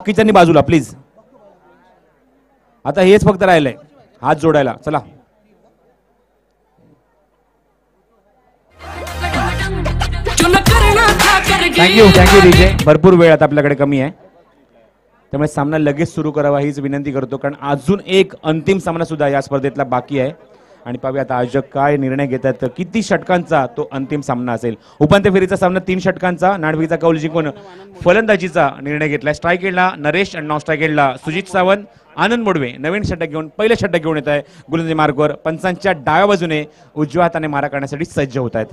बाकीच्यांनी बाजूला प्लीज. आता हेच फक्त राहिलंय हात जोडायला. चला थँक्यू विजय. भरपूर वेळ आता आपल्याकडे कमी आहे त्यामुळे सामना लगेच सुरू करावा हीच विनंती करतो, कारण अजून एक अंतिम सामना सुद्धा या स्पर्धेतला बाकी आहे. आणि पाहूया आता आयोजक काय निर्णय घेतात. किती षटकांचा तो अंतिम सामना असेल. उपांत्य फेरीचा सामना 3 षटकांचा. नाणेफेकीचा कौल जिंकून फलंदाजीचा निर्णय घेतलाय. स्ट्राईक एंडला नरेश आणि नॉन स्ट्राईक एंडला सुजित सावंत. आनंद मोडवे नवीन षटक घेऊन पहिलं षटक घेऊन येत आहे गोलंदाजी मार्गवर. पंचांच्या डाव्या बाजूने उजव्या हाताने मारा करण्यासाठी सज्ज होत आहेत.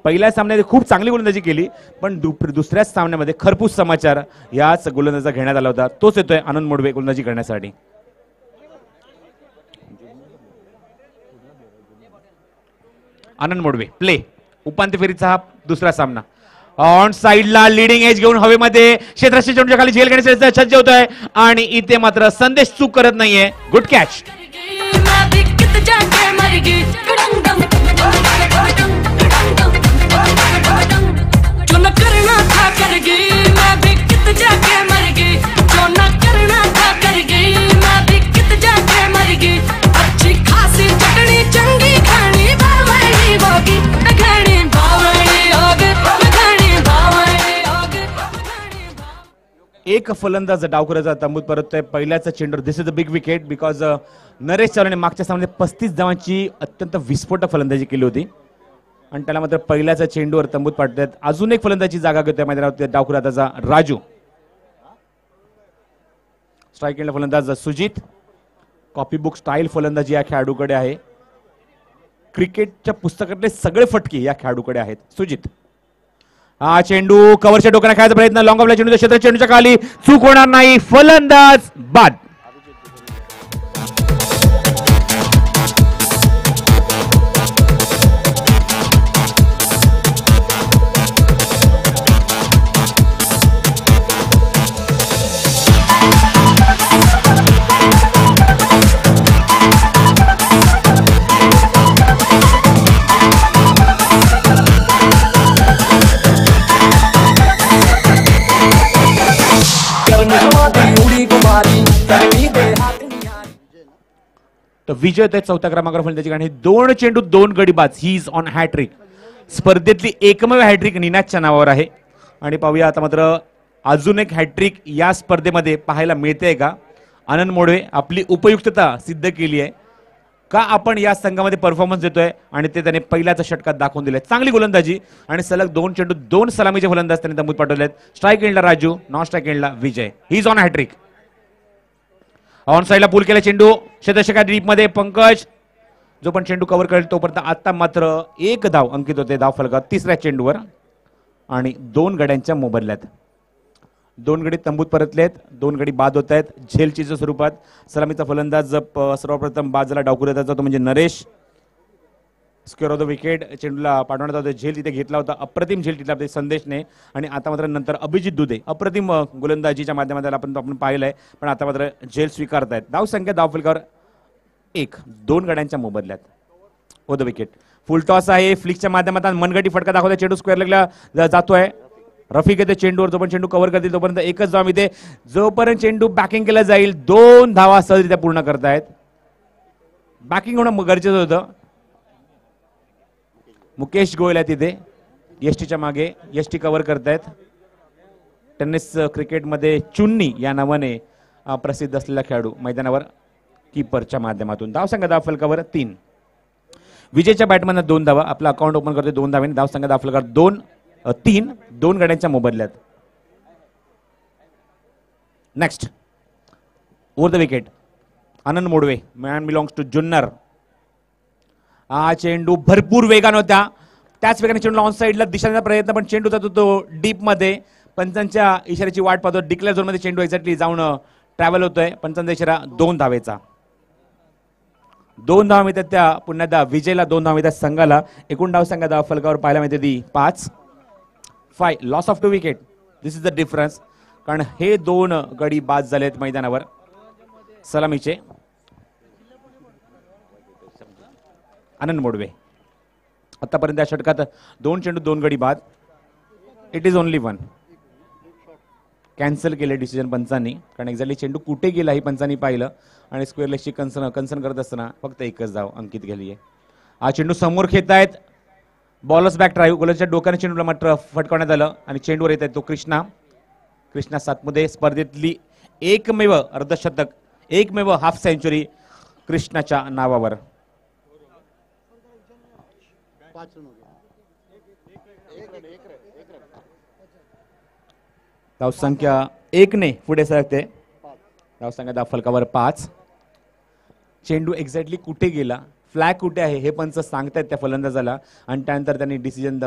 पहिल्या सामन्यात खूप चांगली गोलंदाजी केली, पण दुसऱ्याच सामन्यामध्ये खरपूस समाचार याच गोलंदाजा घेण्यात आला होता. तोच येतोय आनंद मोडवे गोलंदाजी करण्यासाठी. आनंद मोडवे प्ले. उपांत्य फेरीचा हा दुसरा सामना. ऑन साइडला लीडिंग एज घेऊन हवेमध्ये क्षेत्ररक्षक चेंडूच्या खाली झेल घेण्यासाठी सज्ज होत आहे आणि इथे मात्र संदेश चूक करत नाहीये. Good catch. एक फलंदाज डावखुऱ्याचा तंबूत परततोय. पहिल्याचा चेंडू. This is a big wicket because Naresh चावलाने मागच्या सामन्यात 35 धावांची अत्यंत विस्फोटक फलंदाजी केली होती आणि त्याला मात्र पहिल्याचा चेंडूवर तंबूत पाडतात. अजून एक फलंदाजी जागा घेतोय मैदानावर डावखुऱ्याचा राजू. स्ट्राईक एंडला फलंदाज सुजित. कॉपीबुक स्टाईल फलंदाजी या खेळाडूकडे आहे. क्रिकेटच्या पुस्तकातले सगळे फटके या खेळाडूकडे आहेत. सुजित. हा चेंडू कव्हरच्या डोक्याने खेळायचा प्रयत्न. लॉंग ऑफला चेंडू क्षेत्र चेंडूच्या खाली चूक होणार नाही. फलंदाज बाद. तर विजय होत चौथ्या क्रमांकावर फलंदाजी आणि 2 चेंडू 2 गडी बाद. He is on hattrick. स्पर्धेतली एकमेव हॅट्रिक निनादच्या नावावर आहे. आणि पाहूया आता मात्र अजून एक हॅट्रिक या स्पर्धेमध्ये पाहायला मिळते का. आनंद मोडवे आपली उपयुक्तता सिद्ध केली आहे का आपण या संघामध्ये परफॉर्मन्स देतोय आणि ते त्याने पहिल्याच षटकात दाखवून दिले. चांगली गोलंदाजी आणि सलग 2 चेंडू 2 सलामीचे फलंदाज त्याने तंबूत पाठवलेत. स्ट्राईक एंडला राजू. नॉन स्ट्राईक एंडला Vijay. He is on hattrick. On साइडला पूल केला चेंडू. क्षेत्ररक्षक डीप मध्ये पंकज जो पण चेंडू कव्हर करेल तोपर्यंत आता मात्र 1 धाव अंकित होते धाव फलकात तिसऱ्या चेंडूवर आणि 2 गड्यांच्या मोबदल्यात. 2 गडी तंबूत परतलेत. 2 गडी बाद होत आहेत झेलचीच्या स्वरूपात. सलामीचा फलंदाज सर्वप्रथम बाद झाला डावखुऱ्याचा तो म्हणजे Naresh. Square of the wicket. चेंडूला पाठवण्यात होता झेल तिथे घेतला होता. अप्रतिम झेल तिथला संदेशने आणि आता मात्र नंतर अभिजित दुधे अप्रतिम गोलंदाजीच्या माध्यमातून आपण पाहिलंय पण आता मात्र झेल स्वीकारतायत. धाव संख्या धाव फलकावर 1. 2 गड्यांच्या मोबदल्यात. Of the wicket. Full toss आहे. फ्लिकच्या माध्यमातून मनगटी फटका दाखवता चेंडू स्क्वेअर लेगला जातोय. रफिक येते चेंडूवर. जो पण चेंडू कव्हर करतील तोपर्यंत एकच धाव मिळते. जोपर्यंत चेंडू बॅकिंग केला जाईल 2 धावा सहजरित्या पूर्ण करतायत. बॅकिंग होणं गरजेचं होतं. मुकेश गोयल आहे तिथे यष्टीच्या मागे. यष्टी कव्हर करतायत. टेनिस क्रिकेटमध्ये चुन्नी या नावाने प्रसिद्ध असलेला खेळाडू मैदानावर कीपरच्या माध्यमातून. धावसंख्या धाव फलकावर 3. विजयच्या बॅटमॅन 2 धावा. आपला अकाउंट ओपन करतोय 2 धावांनी. धावसंख्या धाव फलकावर 3. 2 गड्यांच्या मोबदल्यात. Next over the wicket. Anand Modve. Man belongs to Junnar. हा चेंडू भरपूर वेगान होता. त्याच वेगाने चेंडूला ऑन साइडला दिशेचा प्रयत्न पण चेंडू जातो तो डीप मध्ये. पंचांच्या इशाऱ्याची वाट पाहतो. डिक्लेअर झोन मध्ये चेंडू एक्झॅक्टली जाऊन ट्रॅव्हल होतोय. पंचांचा इशारा 2 धावेचा. 2 धावा मिळतात त्या पुन्हा एकदा विजयला. 2 धावा मिळतात संघाला. एकूण धाव संघा धाव फलकावर पाहायला मिळते ती 5. Loss of 2 wicket. This is the difference. कारण हे 2 गडी बाद झालेत मैदानावर सलामीचे. आनंद मोडवे आतापर्यंत या षटकात 2 चेंडू 2 गडी बाद. It is only 1. कॅन्सल केले डिसिजन पंचांनी, कारण एक्झॅक्टली चेंडू कुठे गेला हे पंचांनी पाहिलं आणि स्क्वेअर लेगची कन्सर्न करत असताना फक्त एकच धाव अंकित गेली आहे. हा चेंडू समोर खेळत आहेत, बॉलर्स बॅक ड्राईव्ह, गोलंदाजाच्या डोक्याने चेंडूला मात्र फटकावण्यात आलं आणि चेंडूवर येत आहे तो कृष्णा 7 मध्ये स्पर्धेतली एकमेव अर्धशतक, एकमेव हाफ सेंचुरी कृष्णाच्या नावावर. धावसंख्या 1 ने पुढे सरकते. धावसंख्या धावफलकावर 5. चेंडू एक्झॅक्टली कुठे गेला, फ्लॅग कुठे आहे हे पंच सांगतायत त्या फलंदाजाला आणि त्यानंतर त्यांनी डिसिजन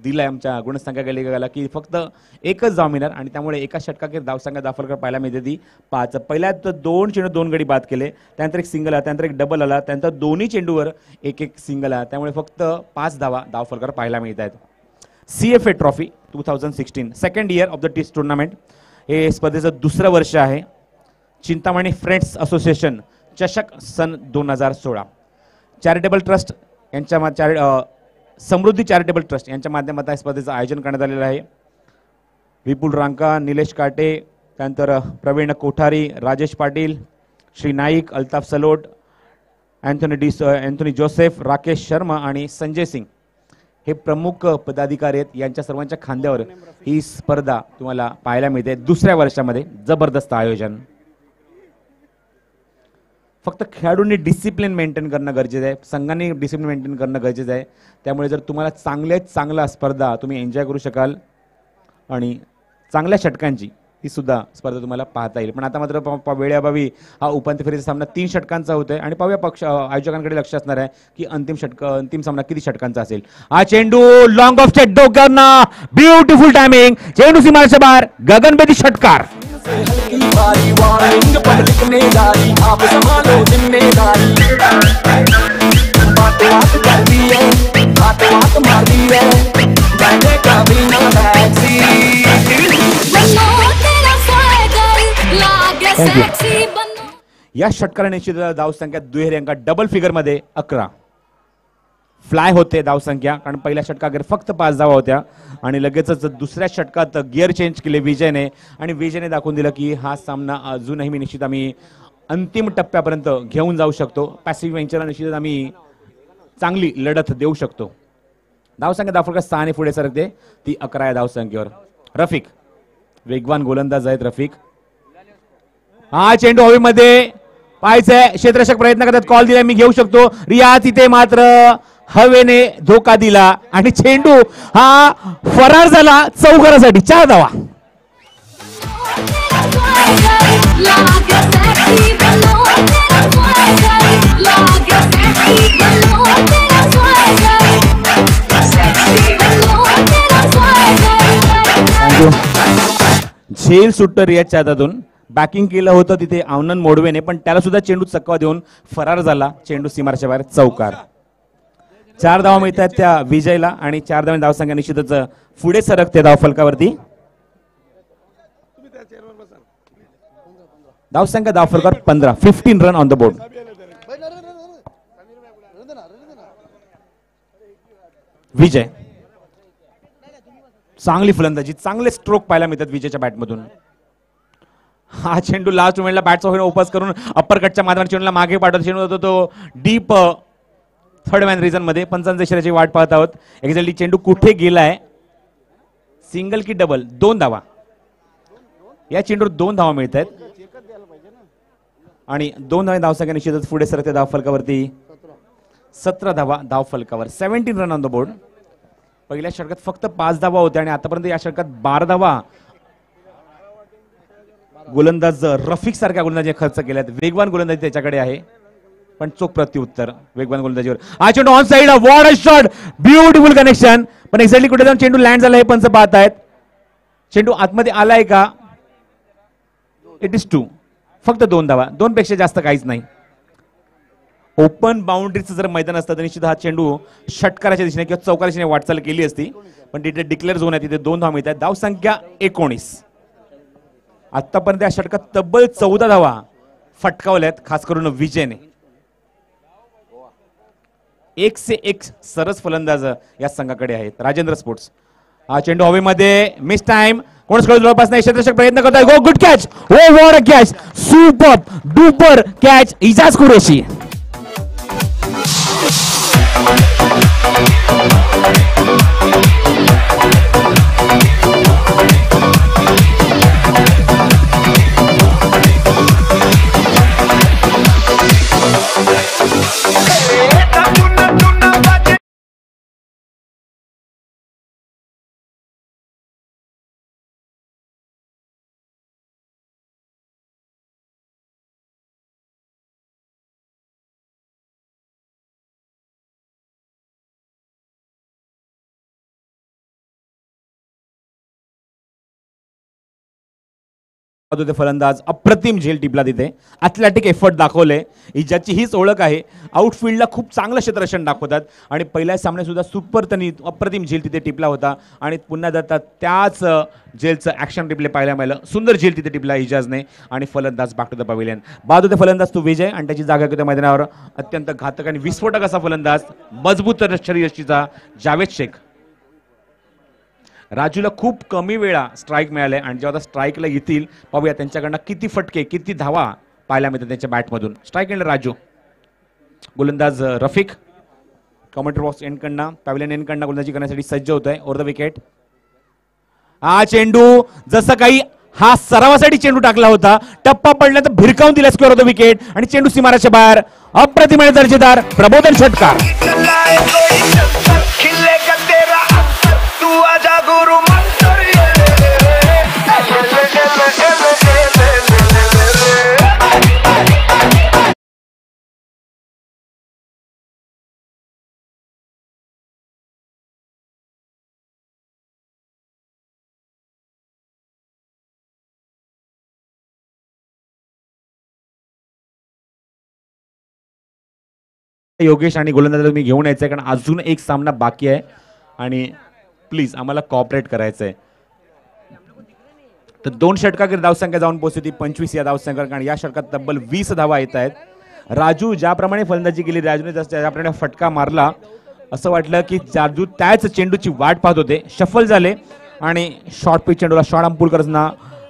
दिलाय आमच्या गुणसंख्या गेलेला की फक्त एकच धाव मिळणार आणि त्यामुळे एका षटकाखेर धावसंख्या धावफलकावर पाहायला मिळते ती 5. पहिल्यात 2 चेंडू 2 गडी बाद केले, त्यानंतर एक सिंगल आला, त्यानंतर एक डबल आला, त्यानंतर दोन्ही चेंडूवर एक सिंगल आला, त्यामुळे फक्त 5 धावा धावफलकावर पाहायला मिळत आहेत. CFA trophy 2016 second year of the test tournament. हे स्पर्धेचं दुसरं वर्ष आहे. चिंतामणी फ्रेंड्स असोसिएशन चषक सन 2016. चॅरिटेबल ट्रस्ट यांच्या समृद्धी चॅरिटेबल ट्रस्ट यांच्या माध्यमातून स्पर्धेचं आयोजन करण्यात आलेलं आहे. विपुल रांका, निलेश काटे, त्यानंतर प्रवीण कोठारी, राजेश पाटील, श्री नाईक, अल्ताफ सलोट, अँथोनी जोसेफ, राकेश शर्मा आणि संजय सिंग हे प्रमुख पदाधिकारी आहेत. यांच्या सर्वांच्या खांद्यावर ही स्पर्धा तुम्हाला पाहायला मिळते. दुसऱ्या वर्षामध्ये जबरदस्त आयोजन. फक्त खेळाडूंनी डिसिप्लिन मेंटेन करणं गरजेचं आहे, संघांनी डिसिप्लिन मेंटेन करणं गरजेचं आहे. त्यामुळे जर तुम्हाला चांगला स्पर्धा तुम्ही एन्जॉय करू शकाल आणि चांगल्या षटकांची ही सुद्धा स्पर्धा तुम्हाला पाहता येईल. पण आता मात्र वेळेअभावी हा उपांत्य फेरीचा सामना 3 षटकांचा होतोय आणि पाहूया आयोजकांकडे लक्ष असणार आहे की अंतिम सामना किती षटकांचा असेल. हा चेंडू लॉंग ऑफ चेट डोक्यावरनं ब्युटिफुल टायमिंग, चेंडू सीमारेषेच्या बाहेर, गगनभेदी षटकार. या षटकाला निश्चित धावसंख्या दुहेरी अंकात डबल फिगर मध्ये 11 फ्लाय होते धावसंख्या, कारण पहिल्या षटकात फक्त 5 धावा होत्या आणि लगेचच दुसऱ्या षटकात गिअर चेंज केले विजयने आणि विजयने दाखवून दिलं की हा सामना अजूनही निश्चित आम्ही अंतिम टप्प्यापर्यंत घेऊन जाऊ शकतो. पॅसिफिक वेंचरला निश्चित आम्ही चांगली लढत देऊ शकतो. धावसंख्या धावफलकात 6 ने पुढे सरकते, ती 11 या धावसंख्येवर. रफिक वेगवान गोलंदाज आहेत. रफिक हा चेंडू हवेमध्ये पाहायचंय, क्षेत्ररक्षक प्रयत्न करतात, कॉल दिला मी घेऊ शकतो. रियाज इथे मात्र हवेने धोका दिला आणि चेंडू हा फरार झाला चौकारासाठी. 4 धावा. झेल सुट्ट रियाजच्या हातातून. बॅकिंग केलं होतं तिथे आनंद मोडवेने, पण त्याला सुद्धा चेंडू चकवा देऊन फरार झाला. चेंडू सीमारेषेच्या बाहेर, चौकार. 4 धावा मिळतात त्या विजयला आणि 4 धावांची धावसंख्या निश्चितच पुढे सरकते धावफलकावरती. धावसंख्या धावफलकावर 15 रन ऑन द बोर्ड. विजय चांगली फलंदाजी, चांगले स्ट्रोक पाहायला मिळतात विजयच्या बॅटमधून. हा चेंडू लास्ट मोमेंटला बॅटचा होईन ओपस करून अप्परकटच्या माध्यमातून चेंडूला मागे पाठवत चेंडू होतो तो डीप थर्ड मॅन रिजन मध्ये. पंचांच्या इशाऱ्याची वाट पाहत आहोत. एक्झॅक्टली चेंडू कुठे गेलाय, सिंगल की डबल? 2 धावा. या चेंडूवर 2 धावा मिळत आहेत आणि 2 धावा धावसंख्या निश्चितच पुढे सरकते धावफलकावरती. 17 धावा धावफलकावर, 17 रन ऑन द बोर्ड. पहिल्या षटकात फक्त 5 धावा होत्या आणि आतापर्यंत या षटकात 12 धावा गोलंदाज रफिक सारख्या गोलंदाजी खर्च केल्यात. वेगवान गोलंदाजी त्याच्याकडे आहे, पण चोख प्रत्युत्तर वेगवान गोलंदाजीवर. हा चेंडू on side, what a shot, beautiful connection. पण एक्झॅक्टली कुठे जाऊन चेंडू लँड झाला हे पंच पाहत आहेत. चेंडू आतमध्ये आलाय का? It is 2. फक्त 2 धावा, 2 पेक्षा जास्त काहीच नाही. ओपन बाउंड्रीचं जर मैदान असतं तर निश्चित हा चेंडू षटकाराच्या दिशेने किंवा चौकाराच्या दिशेने वाटचाल केली असती, पण तिथे डिक्लेअर झोन आहे, तिथे 2 धावा मिळतात. धावसंख्या 19. आतापर्यंत या षटकात तब्बल 14 धावा फटकावल्यात, खास करून विजयने. 1 से 1 सरस फलंदाज या संघाकडे आहेत. राजेंद्र स्पोर्ट्स. हा चेंडू हवेमध्ये, मिस टाइम, कोणच खेळू जवळपास नाही, क्षेत्ररक्षक प्रयत्न करतोय. Go good catch, oh what a catch, super duper catch Ijaz Qureshi. होते फलंदाज, अप्रतिम झेल टिपला तिथे, ॲथलेटिक एफर्ट दाखवले. इजाची हीच ओळख आहे, आउटफील्डला खूप चांगलं क्षेत्ररक्षण दाखवतात आणि पहिल्या सामन्यात सुद्धा सुपर त्यांनी अप्रतिम झेल तिथे टिपला होता आणि पुन्हा जातात त्याच झेलचं ॲक्शन रिप्ले पाहायला मिळालं. सुंदर झेल तिथे टिपला इजाजने आणि फलंदाज बॅक टू द पवेलियन. बाद होते फलंदाज तो विजय आणि त्याची जागा होत्या मैदानावर अत्यंत घातक आणि विस्फोटक असा फलंदाज, मजबूत शरीरयष्टीचा जावेद शेख. राजूला खूप कमी वेळा स्ट्राईक मिळाले आणि जेव्हा स्ट्राईकला येतील पाहूया त्यांच्याकडनं किती फटके किती धावा पाहायला मिळतात त्यांच्या बॅटमधून. स्ट्राईक एंड राजू, गोलंदाज रफिक कॉमेंट्री बॉक्स एंडकडनं पॅव्हलियन एंडकडनं गोलंदाजी करण्यासाठी सज्ज होत आहे. ओव्हर द विकेट हा चेंडू जसं काही हा सरावासाठी चेंडू टाकला होता, टप्पा पडला तर भिरकावून दिला स्क्वेअर ऑफ द विकेट आणि चेंडू सीमाराच्या बाहेर. अप्रतिम दर्जेदार प्रबोधन षटकार. योगेश आणि गोलंदाजाला तुम्ही घेऊन यायचं आहे, कारण अजून एक सामना बाकी आहे आणि प्लीज आम्हाला कॉपरेट करायचं आहे. तर 2 षटकांवर धावसंख्या जाऊन पोहोचली 25 या धावसंख्येवर आणि या षटकात तब्बल 20 धावा येत आहेत. राजू ज्याप्रमाणे फलंदाजी केली, राजूने ज्याप्रमाणे फटका मारला, असं वाटलं की राजू त्याच चेंडूची वाट पाहत होते. शफल झाले आणि शॉर्ट पिच चेंडूला शॉर्ट अंपुलकरना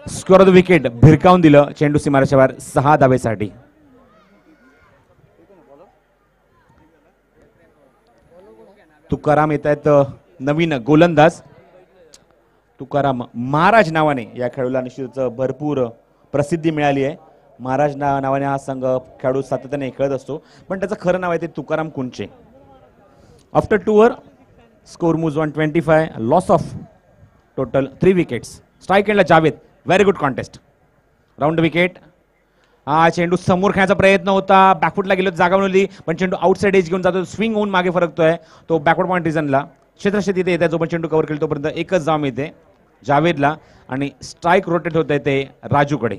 स्क्वेअर ऑफ द विकेट भिरकावून दिलं. चेंडू सीमारेषेच्या बाहेर 6 धावेसाठी. तुकाराम येत आहेत नवीन गोलंदाज. तुकाराम महाराज नावाने या खेळाडूला निश्चितच भरपूर प्रसिद्धी मिळाली आहे. महाराज नावाने हा संघ खेळाडू सातत्याने खेळत असतो, पण त्याचं खरं नाव आहे ते Tukaram Kunche. After 2 over score moves 125, loss of total 3 wickets. Strike एंडला Javed, very good contest, round wicket. हा चेंडू समोर खेळण्याचा प्रयत्न होता, बॅकफुटला गेलो, जागा बनवली, पण चेंडू आउटसाइड एज घेऊन जातो, स्विंग होऊन मागे फरकतोय. तो बॅकवर्ड पॉईंट रिझनला क्षेत्रक्षेत्र तिथे येते, जो पण चेंडू कव्हर केला तोपर्यंत एकच जाम येते जावेदला आणि स्ट्राईक रोटेट होत आहे ते राजूकडे.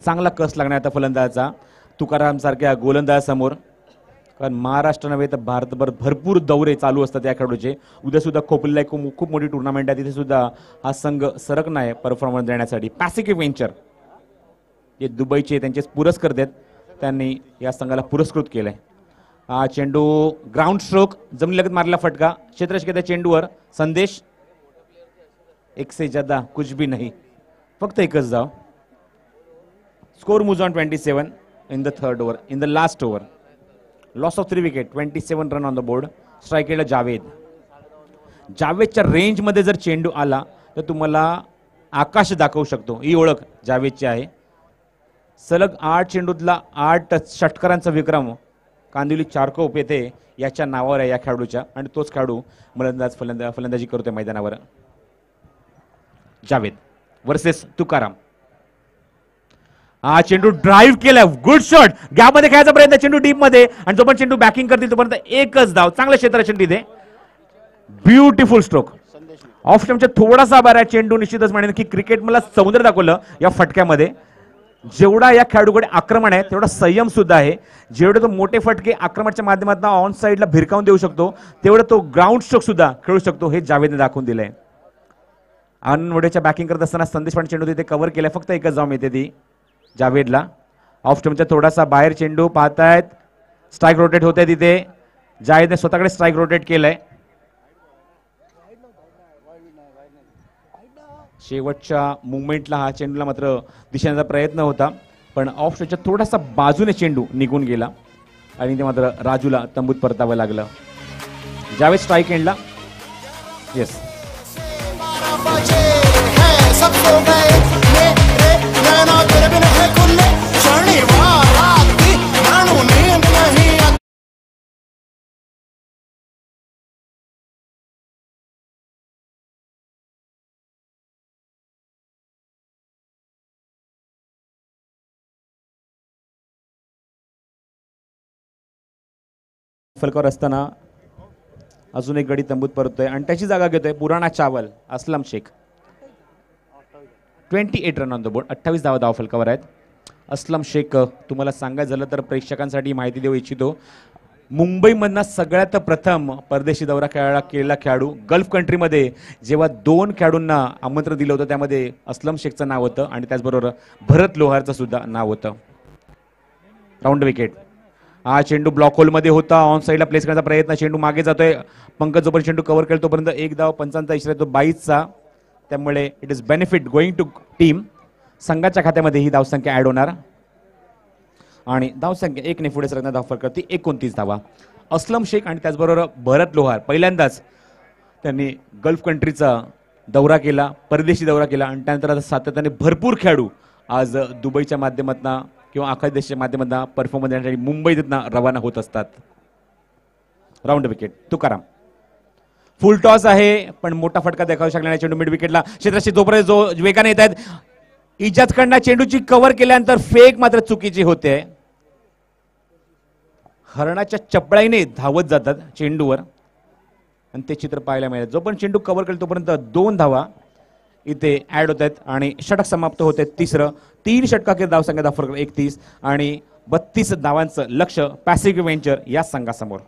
चांगला कस लागणार आता फलंदाजाचा तुकाराम सारख्या गोलंदाजासमोर, कारण महाराष्ट्र नव्हे तर भारतभर भरपूर दौरे चालू असतात या खेळाडूचे. उद्या सुद्धा खोपलीला खूप मोठी टुर्नामेंट आहे, तिथे सुद्धा हा संघ सरकणार आहे परफॉर्मन्स देण्यासाठी. पॅसिफिक व्हेंचर जे दुबईचे त्यांचे पुरस्कर्ते आहेत, त्यांनी या संघाला पुरस्कृत केलंय. हा चेंडू ग्राउंड स्ट्रोक जमिनीलगत मारलेला फटका, क्षेत्ररक्षकाच्या चेंडूवर संदेश. एक से ज्यादा कुछ भी नहीं, फक्त एकच धाव. Score moves on 27 in the third over, in the last over. Loss of 3 wicket, 27 run on the board. Strike केला जावेद. जावेदच्या रेंजमध्ये जर चेंडू आला तर तुम्हाला आकाश दाखवू शकतो, ही ओळख जावेदची आहे. सलग 8 चेंडूतला 8 षटकारांचा विक्रम कांदिवली चारकोप येथे याच्या नावावर आहे या खेळाडूच्या, आणि तोच खेळाडू फलंदाजी करतोय मैदानावर. जावेद वर्सेस तुकाराम. हा चेंडू ड्राईव्ह केला, गुड शॉट, गॅपमध्ये खेळायचा प्रयत्न, चेंडू डीप मध्ये, आणि जो पण चेंडू बॅकिंग करतील तोपर्यंत एकच धाव. चांगलं क्षेत्ररक्षण तिथे, ब्युटिफुल स्ट्रोक. ऑफ स्टंपच्या थोडासा बाहेर चेंडू. निश्चितच म्हणेन की क्रिकेट मला सौंदर्य दाखवलं या फटक्यामध्ये. जेवढा या खेळाडूकडे आक्रमण आहे तेवढा संयम सुद्धा आहे. जेवढे तो मोठे फटके आक्रमणाच्या माध्यमातून ऑन साईडला भिरकावून देऊ शकतो, तेवढं तो ग्राउंड स्ट्रोक सुद्धा खेळू शकतो, हे जावेदने दाखवून दिलंय. आनंद मोडेच्या बॅकिंग करत असताना संदेश पांडे चेंडू तिथे कव्हर केलाय, फक्त एकच जाम येते ती जावेदला. ऑफ स्टंपच्या थोडासा बाहेर चेंडू पाहतायत, स्ट्राईक रोटेट होते तिथे. जावेदने स्वतःकडे स्ट्राईक रोटेट केलंय. शेवटच्या मुवमेंटला हा चेंडूला मात्र दिशेण्याचा प्रयत्न होता, पण ऑफ स्टोनच्या थोडासा बाजूने चेंडू निघून गेला आणि ते मात्र राजूला तंबूत परतावं लागलं. ज्यावेळेस स्ट्राईक एंडला येस फलकावर असताना अजून एक गडी तंबूत परततोय आणि त्याची जागा घेतोय पुराणा चावल Aslam Shaikh. 28 run on the board, 28 धावा फलकावर आहेत. असलम शेख तुम्हाला सांगायचं झालं तर प्रेक्षकांसाठी माहिती देऊ इच्छितो, मुंबईमधनं सगळ्यात प्रथम परदेशी दौरा केलेला खेळाडू. गल्फ कंट्रीमध्ये जेव्हा 2 खेळाडूंना आमंत्रण दिलं होतं त्यामध्ये असलम शेखचं नाव होतं आणि त्याचबरोबर भरत लोहारचं सुद्धा नाव होतं. Round wicket. हा चेंडू ब्लॉक होलमध्ये होता, ऑन साईडला प्लेस करण्याचा प्रयत्न, चेंडू मागे जातोय. पंकज जोपर्यंत चेंडू कव्हर केला तोपर्यंत एक धाव, पंचांचा इशारा येतो 22चा, त्यामुळे it is benefit going to team. संघाच्या खात्यामध्ये ही धावसंख्या ऍड होणार आणि धावसंख्या 1 ने पुढे सरकणार, धाव फरक करते 29 धावा. असलम शेख आणि त्याचबरोबर भरत लोहार पहिल्यांदाच त्यांनी गल्फ कंट्रीचा दौरा केला, परदेशी दौरा केला आणि त्यानंतर आता सातत्याने भरपूर खेळाडू आज दुबईच्या माध्यमातून किंवा आखाती देशाच्या माध्यमातून परफॉर्मन्स देण्यासाठी मुंबईतून रवाना होत असतात. Round wicket. तुकाराम फुल टॉस आहे पण मोठा फटका देखावू शकला नाही चेंडू मिड विकेटला. क्षेत्राशी जोपर्यंत जो वेगाने येत आहेत, इजाजकडनं चेंडूची कव्हर केल्यानंतर फेक मात्र चुकीची होते. हरणाच्या चपळाईने धावत जातात चेंडूवर आणि ते चित्र पाहायला मिळेल. जोपर्यंत चेंडू कव्हर केला तोपर्यंत 2 धावा इथे ऍड होत आहेत आणि षटक समाप्त होत आहेत. तिसरं 3 षटकाखेर धावसंख्या, धाव फरक 31 आणि 32 धावांचं लक्ष पॅसिफिक व्हेंचर या संघासमोर.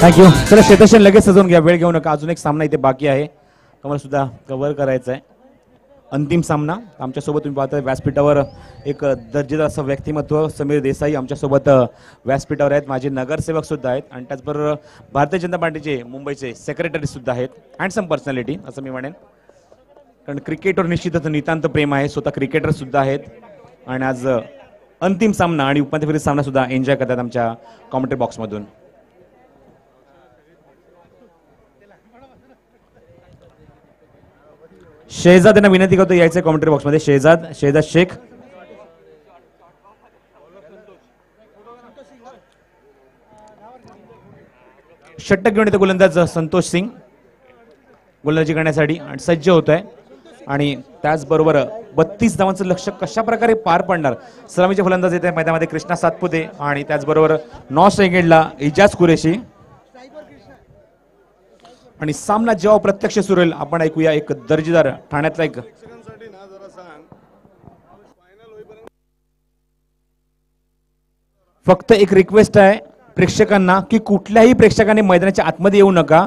थँक्यू. चला शेतशन लगेच सजवून घ्या, वेळ घेऊ नका. अजून एक सामना इथे बाकी आहे, तुम्हाला सुद्धा कव्हर करायचा आहे. अंतिम सामना. आमच्यासोबत तुम्ही पाहता व्यासपीठावर एक दर्जेदार असं व्यक्तिमत्व समीर देसाई आमच्यासोबत व्यासपीठावर आहेत. माझे नगरसेवक सुद्धा आहेत आणि त्याचबरोबर भारतीय जनता पार्टीचे मुंबईचे सेक्रेटरी सुद्धा आहेत अँड सम पर्सनॅलिटी असं मी म्हणेन, कारण क्रिकेटवर निश्चितच नितांत प्रेम आहे. स्वतः क्रिकेटर सुद्धा आहेत आणि आज अंतिम सामना आणि उपांत्य फेरीचा सामना सुद्धा एन्जॉय करतात आमच्या कॉमेंट्री बॉक्समधून. शेहजाद यांना विनंती करतो यायचं कॉमेंट्री बॉक्समध्ये. शेहजाद शेख. षटक घेऊन येते गोलंदाज संतोष सिंग गोलंदाजी करण्यासाठी आणि सज्ज होत आहे आणि त्याचबरोबर 32 धावांचं लक्ष कशा प्रकारे पार पडणार. सलामीचे फलंदाज येते मैदानामध्ये कृष्णा सातपुते आणि त्याचबरोबर नॉस एंगेडला इजाज कुरेशी. आणि सामना जेव्हा प्रत्यक्ष सुरू होईल आपण ऐकूया एक दर्जेदार ठाण्यातला एक फक्त एक रिक्वेस्ट आहे प्रेक्षकांना की कुठल्याही प्रेक्षकाने मैदानाच्या आतमध्ये येऊ नका.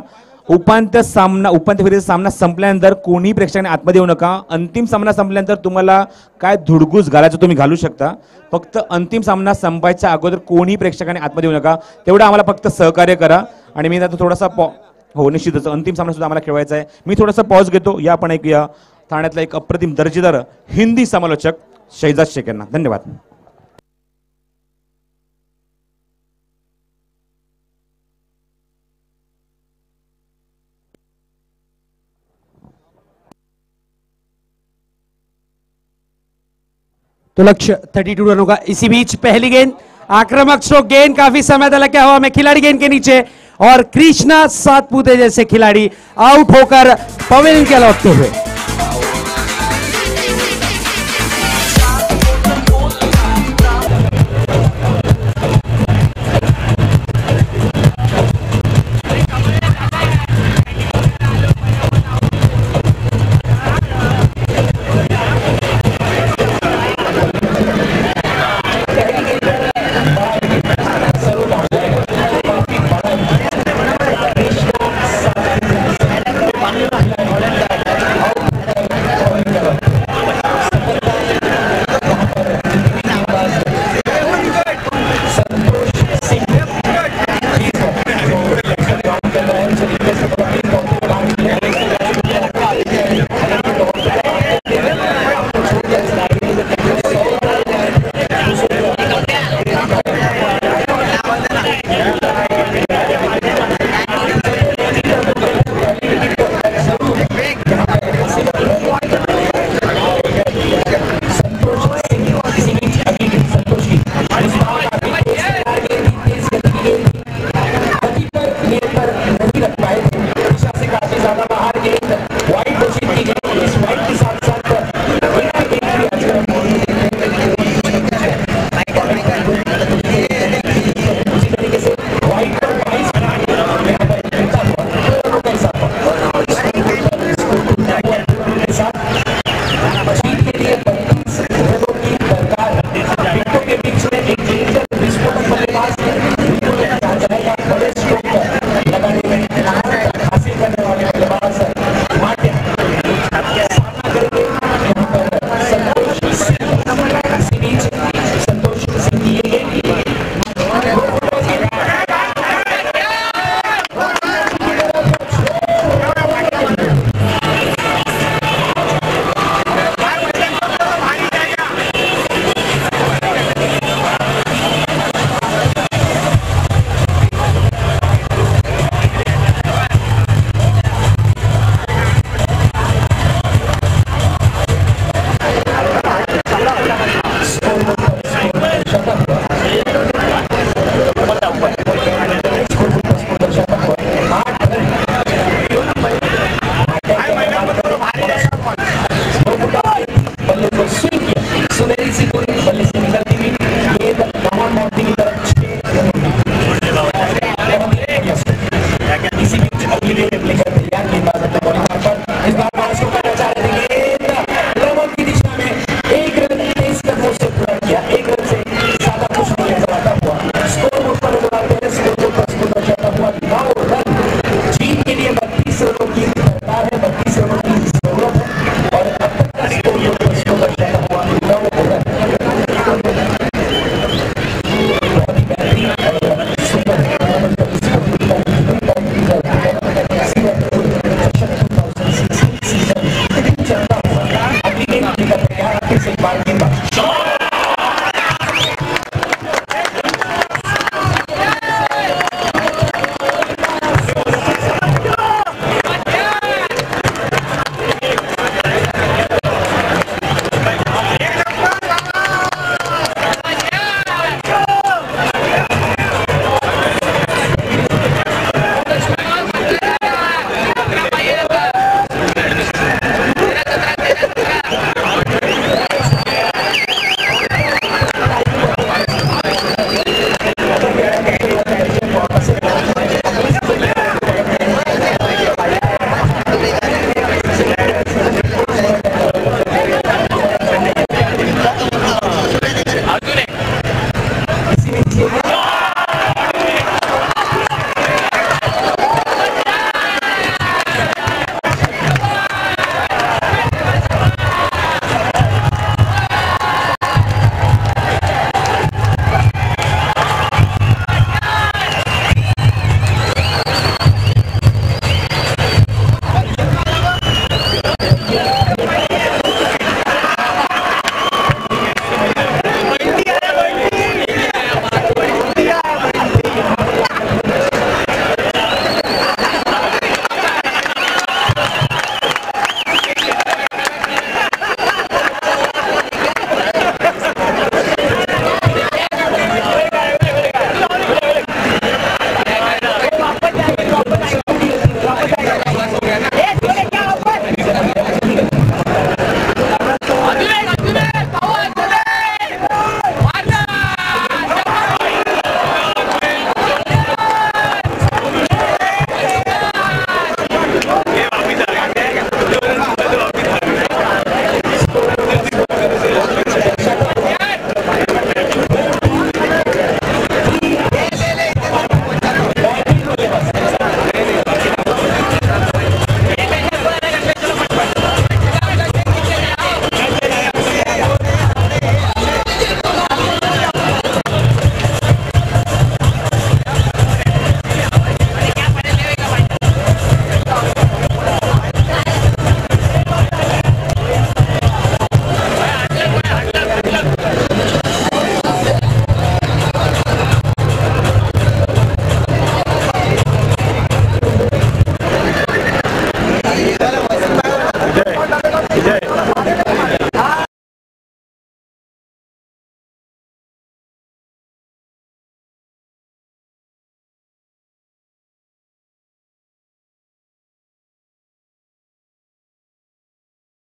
उपांत्य फेरीचा सामना संपल्यानंतर कोणी प्रेक्षकांनी आतमध्ये येऊ नका. अंतिम सामना संपल्यानंतर तुम्हाला काय धुडगूस घालायचं तुम्ही घालू शकता. फक्त अंतिम सामना संपायच्या अगोदर कोणी प्रेक्षकांनी आतमध्ये येऊ नका. तेवढं आम्हाला फक्त सहकार्य करा. आणि मी आता थोडासा हो निश्चितच अंतिम सामना सुद्धा आम्हाला खेळवायचा आहे. मी थोडासा पॉज घेतो. या आपण एक या ठाण्यातला एक अप्रतिम दर्जेदार हिंदी समालोचक शहजाद शेख यांना धन्यवाद. तो लक्ष्य 32 रनों का. इसी बीच पहली गेंद आक्रामक स्ट्रोक, गेंद काफी समय तक लगा हवा में, खिलाड़ी गेंद के नीचे और कृष्णा सातपुते जैसे खिलाड़ी आउट होकर पवेलियन के लौटते हुए.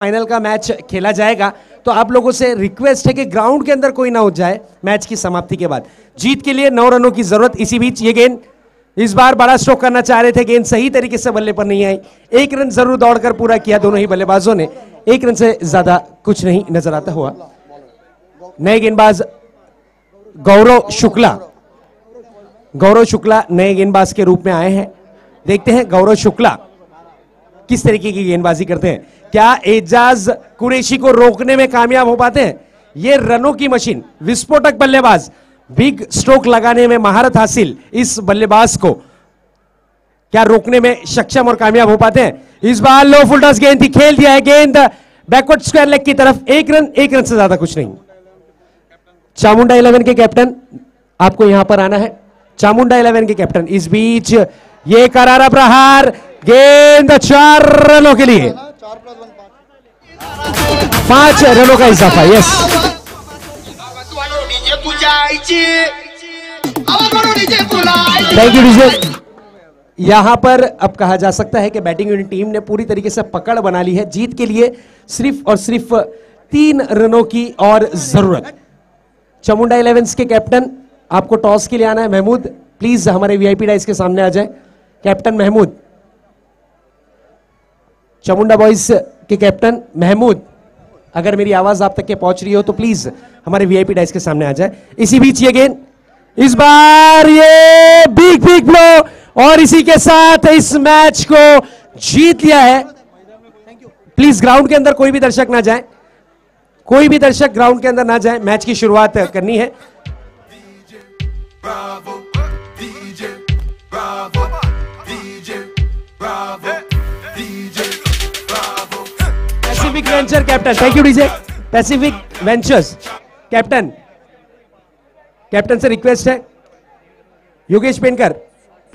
फाइनल का मैच खेला जाएगा, तो आप लोगों से रिक्वेस्ट है कि ग्राउंड के अंदर कोई ना हो जाए मैच की समाप्ति के बाद। जीत के लिए 9 रनों की जरूरत। इसी बीच ये गेंद इस बार बड़ा स्ट्रोक करना चाह रहे थे, गेंद सही तरीके से बल्ले पर नहीं आई। 1 रन जरूर दौड़कर पूरा किया दोनों ही बल्लेबाजों ने, 1 रन से ज्यादा कुछ नहीं नजर आता हुआ। नए गेंदबाज गौरव शुक्ला नए गेंदबाज के रूप में आए हैं। देखते हैं गौरव शुक्ला किस तरीके की गेंदबाजी करते हैं। क्या एजाज कुरैशी को रोकने में कामयाब हो पाते हैं? ये रनों की मशीन, विस्फोटक बल्लेबाज, बिग स्ट्रोक लगाने में महारत हासिल इस बल्लेबाज को क्या रोकने में सक्षम और कामयाब हो पाते हैं? इस बार लो फुल टॉस गेंद थी, खेल दिया है गेंद बैकवर्ड स्क्वायर लेग की तरफ। 1 रन से ज्यादा कुछ नहीं। चामुंडा 11 के कैप्टन आपको यहां पर आना है। चामुंडा 11 के कैप्टन, इस बीच ये करारा प्रहार, गेंद 4 रनों के लिए, 5 रनों का इजाफा। Yes, thank you DJ. यहां पर अब कहा जा सकता है कि बैटिंग यूनिट टीम ने पूरी तरीके से पकड़ बना ली है। जीत के लिए सिर्फ और सिर्फ 3 रनों की और जरूरत। चामुंडा 11 के कैप्टन आपको टॉस के लिए आना है। महमूद प्लीज हमारे वीआईपी डाइस के सामने आ जाए। कैप्टन महमूद, चामुंडा बॉयज के कैप्टन महमूद, अगर मेरी आवाज आप तक के पहुंच रही हो तो प्लीज हमारे वीआईपी डाइस के सामने आ जाए। इसी बीच ये गेंद, इस बार ये बिग ब्लो, और इसी के साथ इस मैच को जीत लिया है। प्लीज ग्राउंड के अंदर कोई भी दर्शक ना जाए, कोई भी दर्शक ग्राउंड के अंदर ना जाए, मैच की शुरुआत करनी है। Pacific venture captain, thank you DJ. Pacific ventures captain say request है योगेश पेनकर,